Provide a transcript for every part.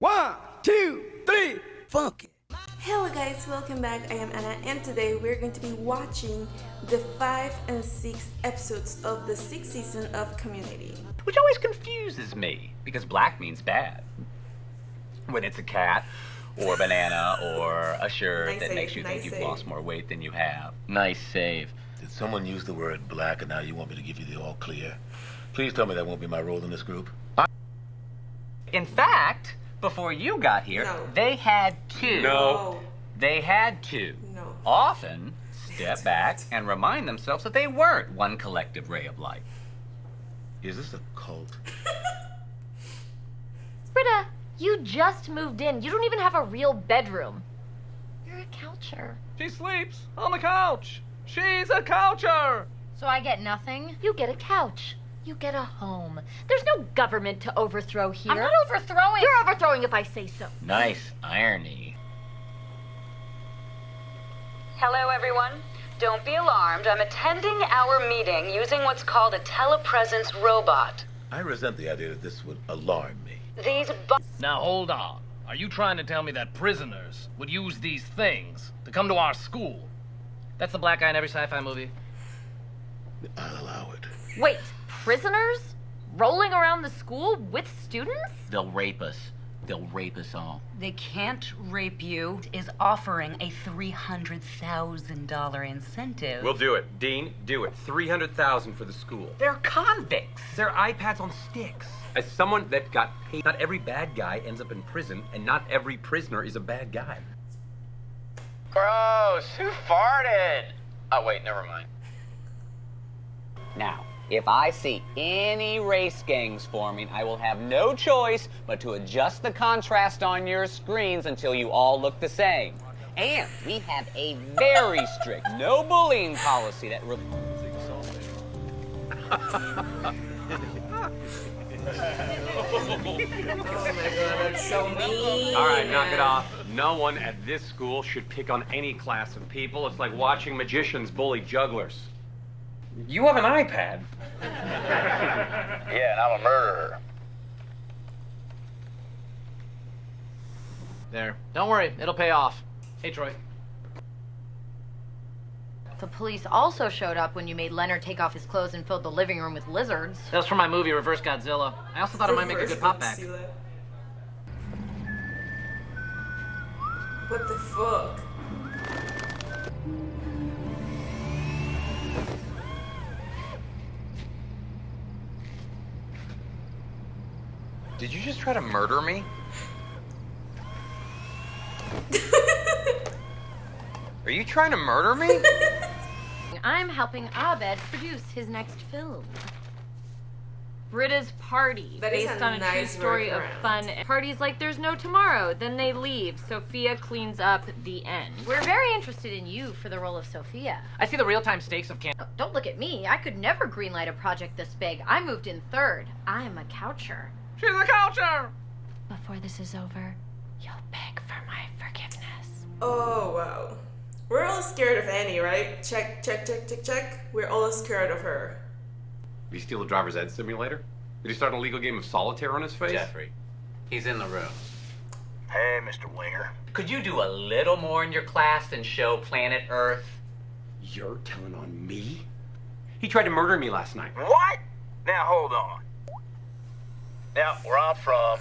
1, 2, 3, funk it. Hello guys, welcome back. I am Anna and today we're going to be watching the 5 and 6 episodes of the 6th season of Community. Which always confuses me, because black means bad. When it's a cat, or a banana, or a shirt Nice that save, makes you think nice you've save. lost more weight than you have. Nice save. Did someone use the word black and now you want me to give you the all clear? Please tell me that won't be my role in this group. In fact, before you got here, No. they had to. No. They had to. No. Often step back and remind themselves that they weren't one collective ray of light. Is this a cult? Britta, you just moved in. You don't even have a real bedroom. You're a coucher. She sleeps on the couch. She's a coucher. So I get nothing? You get a couch. You get a home. There's no government to overthrow here. I'm not overthrowing. You're overthrowing if I say so. Nice irony. Hello, everyone. Don't be alarmed. I'm attending our meeting using what's called a telepresence robot. I resent the idea that this would alarm me. These Now hold on. Are you trying to tell me that prisoners would use these things to come to our school? That's the black guy in every sci-fi movie. I'll allow it. Wait, prisoners? Rolling around the school with students? They'll rape us. They'll rape us all. They can't rape you is offering a $300,000 incentive. We'll do it. Dean, do it. $300,000 for the school. They're convicts. They're iPads on sticks. As someone that got paid, not every bad guy ends up in prison, and not every prisoner is a bad guy. Gross! Who farted? Oh, wait, never mind. Now, if I see any race gangs forming, I will have no choice but to adjust the contrast on your screens until you all look the same. And we have a very strict no bullying policy that Oh my god, that's so mean. All right, knock it off. No one at this school should pick on any class of people. It's like watching magicians bully jugglers. You have an iPad. Yeah, and I'm a murderer. There. Don't worry, it'll pay off. Hey, Troy. The police also showed up when you made Leonard take off his clothes and filled the living room with lizards. That was from my movie Reverse Godzilla. I also thought it might make a good pop back. What the fuck? Did you just try to murder me? Are you trying to murder me? I'm helping Abed produce his next film. Britta's Party, That is based a on a true nice story of workaround. fun. Parties like there's no tomorrow, then they leave. Sophia cleans up the end. We're very interested in you for the role of Sophia. I see the real-time stakes of camp. Oh, don't look at me. I could never greenlight a project this big. I moved in third. I'm a coucher. She's a coucher! Before this is over, you'll beg for my forgiveness. Oh wow. We're all scared of Annie, right? Check, check, check, check, check. We're all scared of her. Did he steal a driver's ed simulator? Did he start an illegal game of solitaire on his face? Jeffrey, he's in the room. Hey, Mr. Winger. Could you do a little more in your class than show planet Earth? You're telling on me? He tried to murder me last night. What? Now, hold on. Now, where I'm from,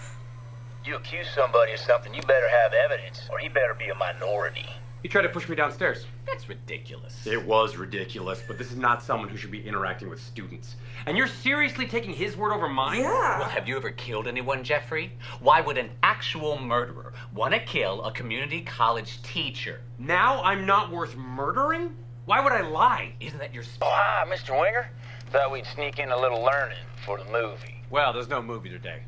you accuse somebody of something, you better have evidence, or he better be a minority. He tried to push me downstairs. That's ridiculous. It was ridiculous, but this is not someone who should be interacting with students. And you're seriously taking his word over mine? Yeah. Well, have you ever killed anyone, Jeffrey? Why would an actual murderer want to kill a community college teacher? Now I'm not worth murdering? Why would I lie? Isn't that your... Oh, hi, Mr. Winger. Thought we'd sneak in a little learning for the movie. Well, there's no movie today.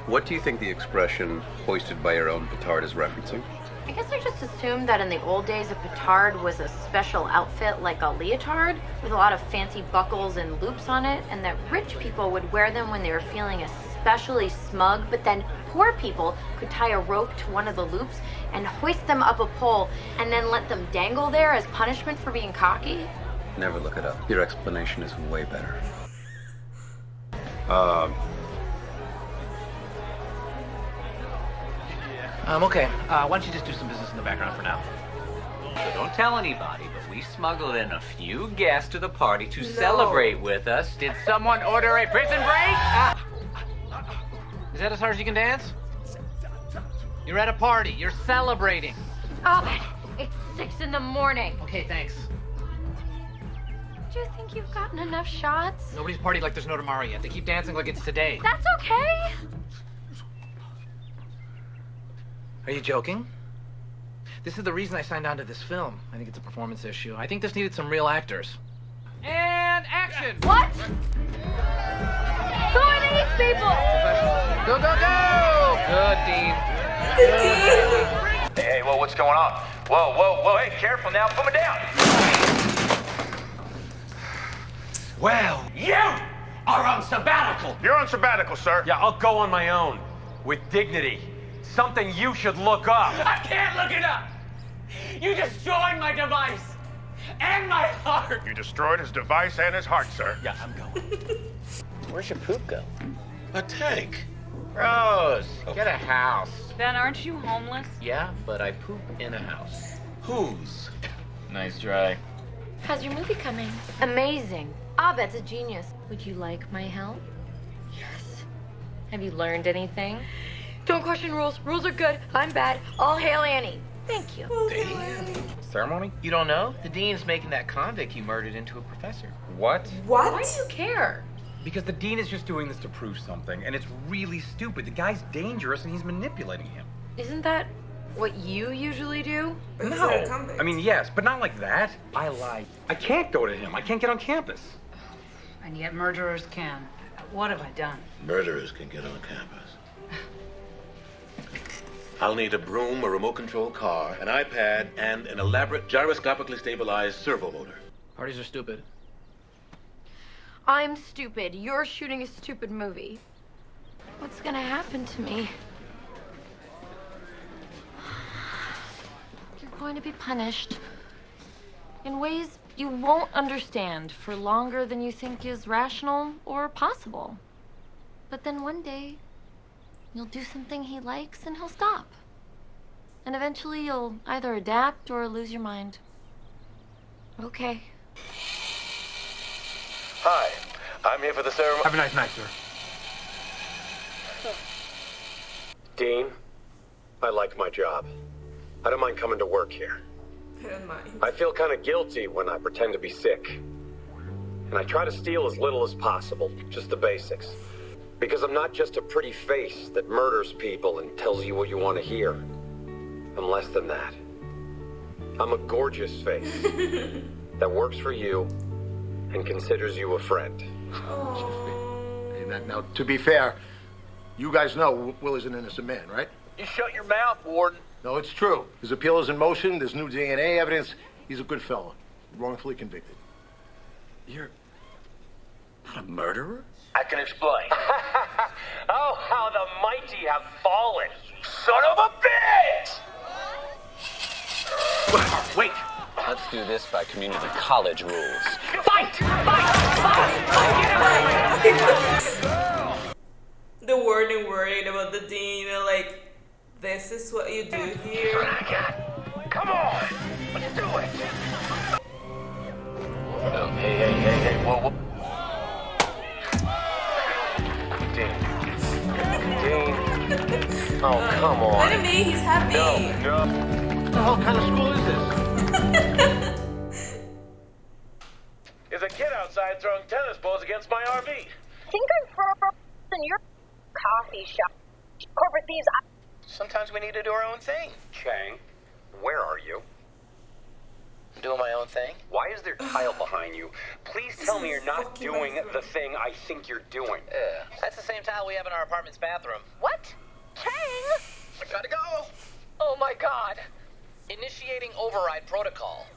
What do you think the expression hoisted by your own petard is referencing? I guess I just assumed that in the old days a petard was a special outfit like a leotard with a lot of fancy buckles and loops on it, and that rich people would wear them when they were feeling especially smug, but then poor people could tie a rope to one of the loops and hoist them up a pole and then let them dangle there as punishment for being cocky. Never look it up. Your explanation is way better. Okay. Why don't you just do some business in the background for now? So don't tell anybody, but we smuggled in a few guests to the party to celebrate with us. Did someone order a prison break? Is that as hard as you can dance? You're at a party. You're celebrating. Oh, it's 6 in the morning. Okay, thanks. Do you think you've gotten enough shots? Nobody's partied like there's no tomorrow yet. They keep dancing like it's today. That's okay. Are you joking? This is the reason I signed on to this film. I think it's a performance issue. I think this needed some real actors. And action! What? Who are these people? Go, go, go! Good, Dean. Hey, whoa, what's going on? Whoa, whoa, whoa, hey, careful now, put me down. Well, You are on sabbatical. You're on sabbatical, sir. yeah, I'll go on my own. With dignity. Something you should look up. I can't look it up. You destroyed my device and my heart. You destroyed his device and his heart, sir. Yeah, I'm going. Where's your poop go? A tank. Rose, get a house. Ben, aren't you homeless? Yeah, but I poop in a house. Whose? Nice try. How's your movie coming? Amazing. Abed's a genius. Would you like my help? Yes. Have you learned anything? Don't question rules. Rules are good. I'm bad. All hail Annie. Thank you. Ceremony? You don't know? The dean's making that convict you murdered into a professor. What? What? Why do you care? Because the dean is just doing this to prove something, and it's really stupid. The guy's dangerous, and he's manipulating him. Isn't that what you usually do? No. I mean, yes, but not like that. I lied. I can't go to him. I can't get on campus. And yet murderers can. What have I done? Murderers can get on campus. I'll need a broom, a remote control car, an iPad, and an elaborate gyroscopically stabilized servo motor. Parties are stupid. I'm stupid. You're shooting a stupid movie. What's gonna happen to me? You're going to be punished in ways you won't understand for longer than you think is rational or possible. But then one day, you'll do something he likes and he'll stop. And eventually you'll either adapt or lose your mind. Okay. Hi, I'm here for the ceremony. Have a nice night, sir. Dean, I like my job. I don't mind coming to work here. I don't mind. I feel kind of guilty when I pretend to be sick. And I try to steal as little as possible, just the basics. Because I'm not just a pretty face that murders people and tells you what you want to hear. I'm less than that. I'm a gorgeous face that works for you and considers you a friend. Hey, now, to be fair, you guys know Will is an innocent man, right? You shut your mouth, Warden. No, it's true. His appeal is in motion. There's new DNA evidence. He's a good fella, wrongfully convicted. You're not a murderer? I can explain. Oh, how the mighty have fallen. Son of a bitch! Wait. Let's do this by community college rules. Fight! The warden worried about the dean and like, this is what you do here. Come on! Let's do it! Oh, hey, whoa, whoa. Dean. Oh, come on. Look at me, he's happy. No. What the hell kind of school is this? There's a kid outside throwing tennis balls against my RV. Think I'm in your coffee shop. Corporate thieves. Sometimes we need to do our own thing. Chang, where are you? I'm doing my own thing. Why is there tile behind you? Please tell me you're not doing the thing I think you're doing. That's the same tile we have in our apartment's bathroom. What? Chang! I gotta go. Oh my god. Initiating override protocol.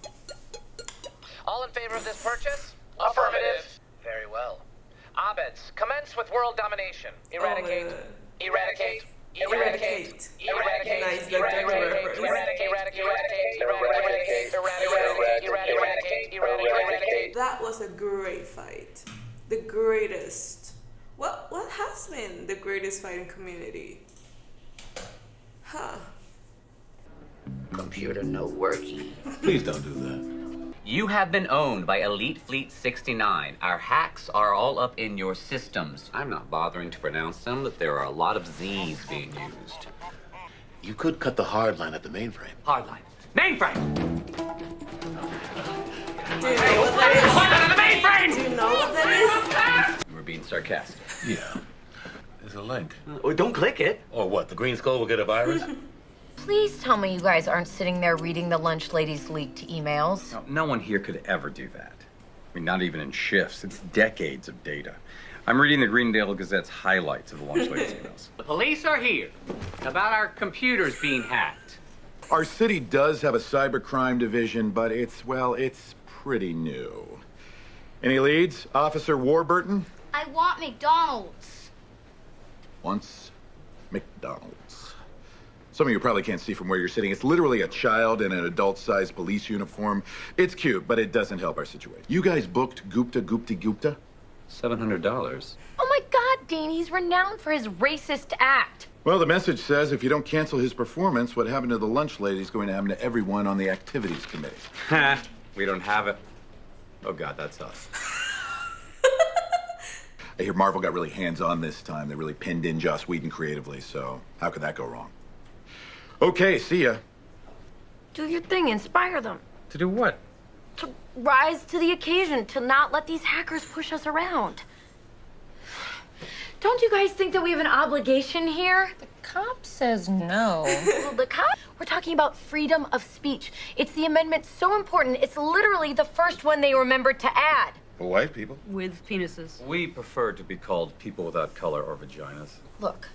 All in favor of this purchase? Affirmative. Very well. Abeds, commence with world domination. Eradicate. Eradicate. Eradicate. Eradicate. Nice, like Eradicate. Eradicate. That was a great fight. The greatest. What has been the greatest fight in Community? Huh. computer no working. Please don't do that. You have been owned by Elite Fleet 69. Our hacks are all up in your systems. I'm not bothering to pronounce them, but there are a lot of Z's being used. You could cut the hard line at the mainframe. Hard line. Mainframe! Do you know what that is? Hard line on the mainframe! Do you know what that is? We're being sarcastic. Yeah. There's a link. Oh, don't click it. Or what? The green skull will get a virus? Please tell me you guys aren't sitting there reading the lunch lady's leaked emails. No one here could ever do that. I mean, not even in shifts. It's decades of data. I'm reading the Greendale Gazette's highlights of the lunch lady's emails. The police are here about our computers being hacked. Our city does have a cybercrime division, but it's pretty new. Any leads? Officer Warburton? I want McDonald's. Wants McDonald's. Some of you probably can't see from where you're sitting. It's literally a child in an adult-sized police uniform. It's cute, but it doesn't help our situation. You guys booked Gupta? $700. Oh my God, Dean, he's renowned for his racist act. Well, the message says if you don't cancel his performance, what happened to the lunch lady is going to happen to everyone on the activities committee. Ha! We don't have it. Oh God, that's us. I hear Marvel got really hands-on this time. They really pinned in Joss Whedon creatively, so how could that go wrong? Okay, see ya. Do your thing, inspire them. To do what? To rise to the occasion, to not let these hackers push us around. Don't you guys think that we have an obligation here? The cop says no. Well, the cop? We're talking about freedom of speech. It's the amendment so important, it's literally the first one they remembered to add. For white people? With penises. We prefer to be called people without color or vaginas. Look,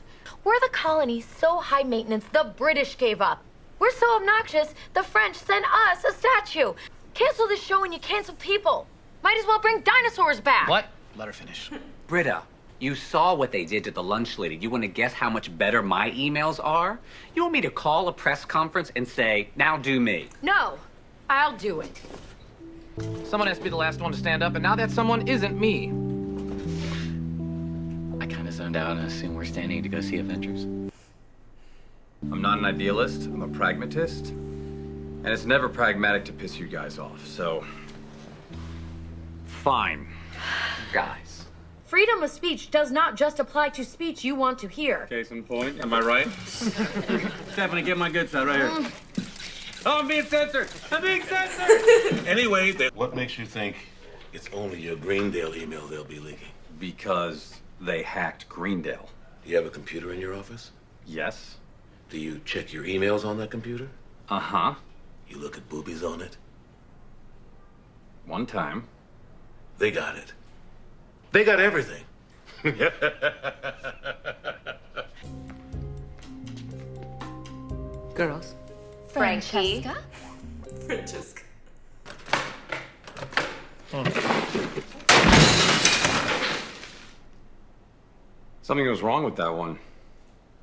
we're the colony so high maintenance the British gave up. We're so obnoxious the French sent us a statue. Cancel this show and you cancel people. Might as well bring dinosaurs back. What? Let her finish. Britta, you saw what they did to the lunch lady. You want to guess how much better my emails are? You want me to call a press conference and say, now do me? No, I'll do it. Someone has to be the last one to stand up, and now that someone isn't me. I kind of zoned out and assumed we're standing to go see Avengers. I'm not an idealist, I'm a pragmatist. And it's never pragmatic to piss you guys off, so... Fine. Guys. Freedom of speech does not just apply to speech you want to hear. Case in point, am I right? Stephanie, get my good side right here. Oh, I'm being censored! I'm being censored! Anyway, what makes you think it's only your Greendale email they'll be leaking? Because they hacked Greendale. Do you have a computer in your office? Yes. Do you check your emails on that computer? Uh-huh. You look at boobies on it? One time. They got it. They got everything. Girls. Frankie. Francesca. Something was wrong with that one.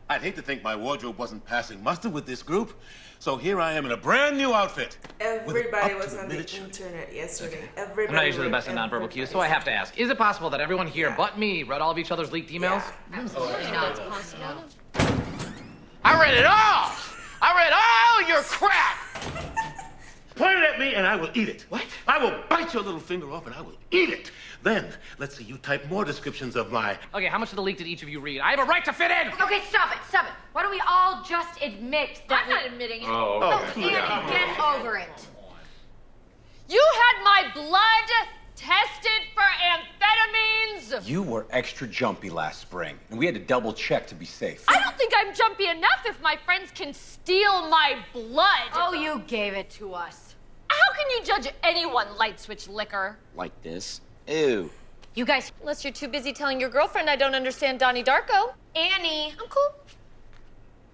I'd hate to think my wardrobe wasn't passing muster with this group, so here I am in a brand new outfit. Everybody was on the internet yesterday. Everybody. I'm not usually the best at nonverbal cues, so I have to ask. Is it possible that everyone here but me read all of each other's leaked emails? Absolutely not. It's possible. I read it all! I read all your crap! Point it at me and I will eat it. What? I will bite your little finger off and I will eat it. Then, let's see you type more descriptions of my... Okay, how much of the leak did each of you read? I have a right to fit in! Okay, stop it. Why don't we all just admit that I'm not admitting it. Annie, get over it. You had my blood tested for amphetamines. You were extra jumpy last spring, and we had to double check to be safe. I don't think I'm jumpy enough if my friends can steal my blood. Oh, you gave it to us. How can you judge anyone, light switch liquor? Like this? Ew. You guys, Unless you're too busy telling your girlfriend I don't understand Donnie Darko. Annie. I'm cool.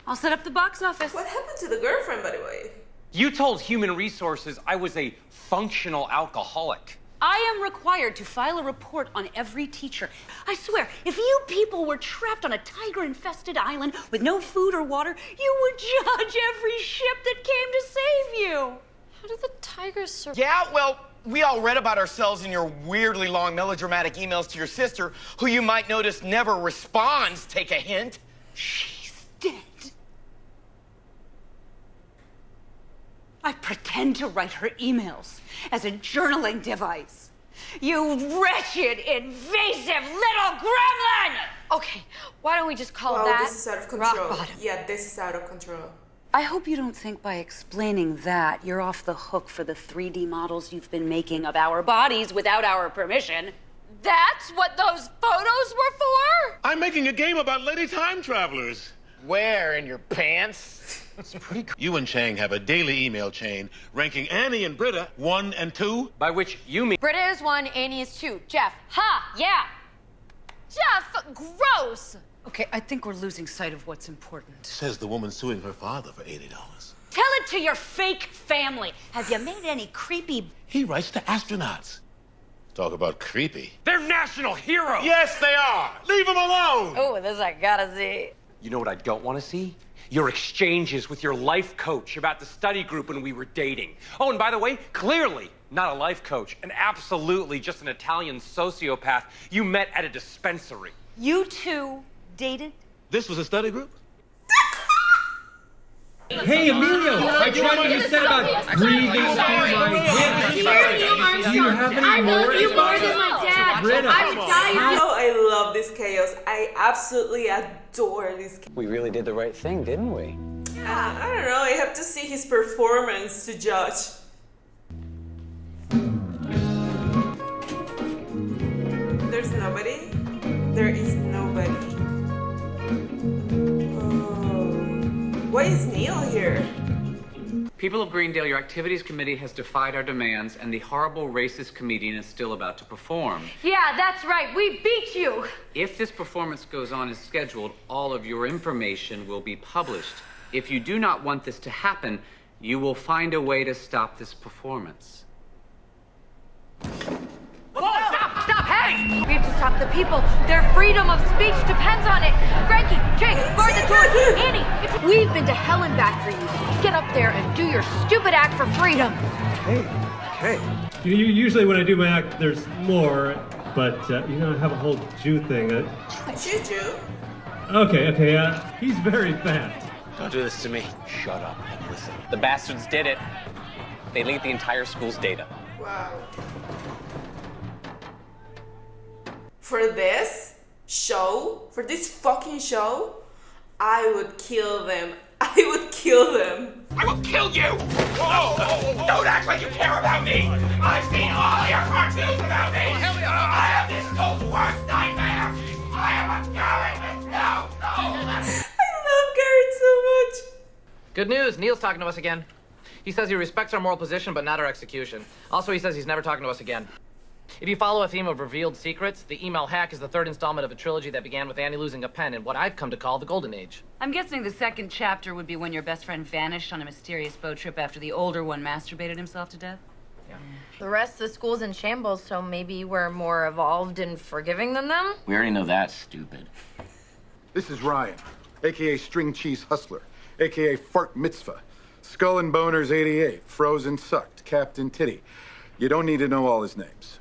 I'll set up the box office. What happened to the girlfriend, by the way? You told Human Resources I was a functional alcoholic. I am required to file a report on every teacher. I swear, if you people were trapped on a tiger-infested island with no food or water, you would judge every ship that came to save you. How did the tigers survive? Yeah, well, we all read about ourselves in your weirdly long melodramatic emails to your sister, who you might notice never responds, take a hint. She's dead. I pretend to write her emails as a journaling device. You wretched, invasive little gremlin! Okay, why don't we just call Wow, that this is out of rock control. bottom? Yeah, this is out of control. I hope you don't think by explaining that you're off the hook for the 3D models you've been making of our bodies without our permission. That's what those photos were for? I'm making a game about lady time travelers. Where? In your pants? It's pretty cool. You and Chang have a daily email chain ranking Annie and Britta 1 and 2. By which you mean... Britta is 1, Annie is 2. Jeff, ha, yeah. Jeff, gross. Okay, I think we're losing sight of what's important. Says the woman suing her father for $80. Tell it to your fake family. Have you made any creepy... He writes to astronauts. Talk about creepy. They're national heroes! Yes, they are. Leave them alone. Oh, this I gotta see. You know what I don't want to see? Your exchanges with your life coach about the study group when we were dating. Oh, and by the way, clearly not a life coach, and absolutely just an Italian sociopath you met at a dispensary. You two dated? This was a study group? Hey, Emilio, I tried what you said about breathing through my head. Do you have any more? You more than my dad. Britta, I'm dying. Oh, I love this chaos. I absolutely adore this chaos. We really did the right thing, didn't we? I don't know. I have to see his performance to judge. There's nobody? There is nobody. Why is Neil here? People of Greendale, your activities committee has defied our demands, and the horrible racist comedian is still about to perform. Yeah, that's right. We beat you. If this performance goes on as scheduled, all of your information will be published. If you do not want this to happen, you will find a way to stop this performance. Whoa, stop, hey! We have to stop the people. Their freedom of speech depends on it. Frankie, Jake, guard the doors. Annie, we've been to hell and back for you. Get up there and do your stupid act for freedom. Okay. Usually when I do my act, there's more, but I have a whole Jew thing. Juju? Okay, he's very fat. Don't do this to me. Shut up and listen. The bastards did it. They leaked the entire school's data. Wow. For this show, for this fucking show, I would kill them. I would kill them. I will kill you! Don't act like you care about me! I've seen all your cartoons about me! I am this school's worst nightmare! I am a Karen! No! I love Garrett so much! Good news, Neil's talking to us again. He says he respects our moral position, but not our execution. Also, he says he's never talking to us again. If you follow a theme of revealed secrets, the email hack is the third installment of a trilogy that began with Annie losing a pen in what I've come to call the Golden Age. I'm guessing the second chapter would be when your best friend vanished on a mysterious boat trip after the older one masturbated himself to death? Yeah. The rest of the school's in shambles, so maybe we're more evolved and forgiving than them? We already know that's stupid. This is Ryan, a.k.a. String Cheese Hustler, a.k.a. Fart Mitzvah, Skull and Boners 88, Frozen Sucked, Captain Titty. You don't need to know all his names.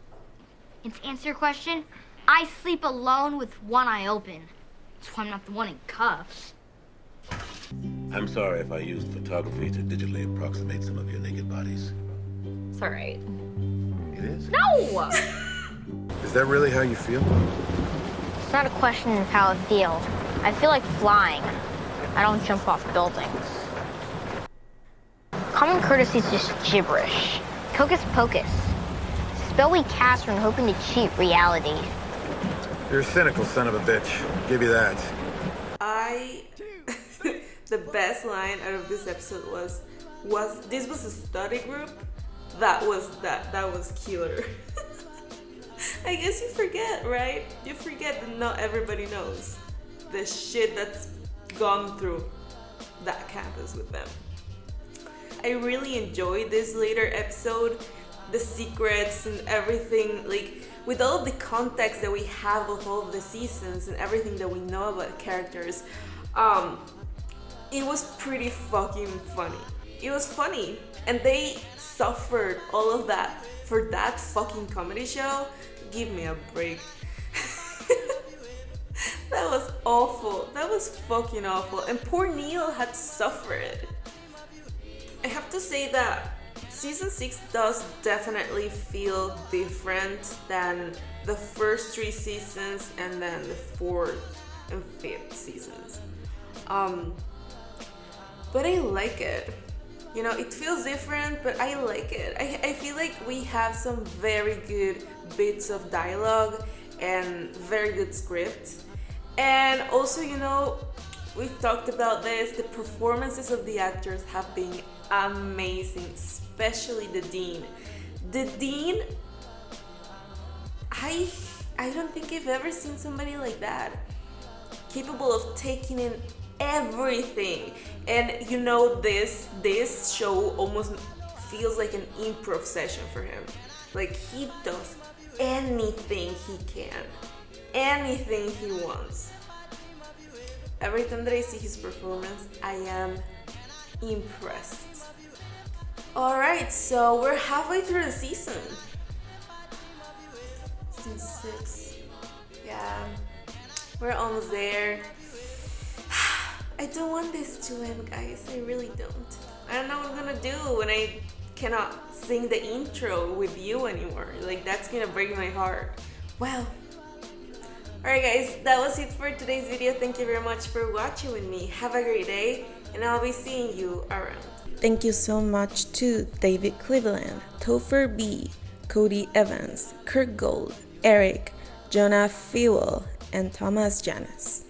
And to answer your question, I sleep alone with one eye open. So I'm not the one in cuffs. I'm sorry if I used photography to digitally approximate some of your naked bodies. It's all right. It is? No! Is that really how you feel? It's not a question of how I feel. I feel like flying. I don't jump off buildings. Common courtesy is just gibberish. Hocus pocus. Spell we cast when hoping to cheat reality. You're a cynical son of a bitch. Give you that. The best line out of this episode was this was a study group? That was killer. I guess you forget, right? You forget that not everybody knows the shit that's gone through that campus with them. I really enjoyed this later episode. The secrets and everything, like with all of the context that we have of all of the seasons and everything that we know about characters, it was pretty fucking funny. It was funny, and they suffered all of that for that fucking comedy show. Give me a break. That was awful. That was fucking awful, and poor Neil had to suffer it. I have to say that season 6 does definitely feel different than the first 3 seasons and then the 4th and 5th seasons. But I like it. You know, it feels different, but I like it. I feel like we have some very good bits of dialogue and very good script. And also, you know, we've talked about this, the performances of the actors have been amazing, especially the Dean. The Dean, I don't think I've ever seen somebody like that, capable of taking in everything. And you know, this show almost feels like an improv session for him. Like, he does anything he can, anything he wants. Every time that I see his performance, I am impressed. Alright, so we're halfway through the season. Season 6. Yeah, we're almost there. I don't want this to end, guys. I really don't. I don't know what I'm gonna do when I cannot sing the intro with you anymore. Like, that's gonna break my heart. Well, alright guys, that was it for today's video. Thank you very much for watching with me. Have a great day, and I'll be seeing you around. Thank you so much to David Cleveland, Topher B, Cody Evans, Kirk Gold, Eric, Jonah Fewell, and Thomas Janis.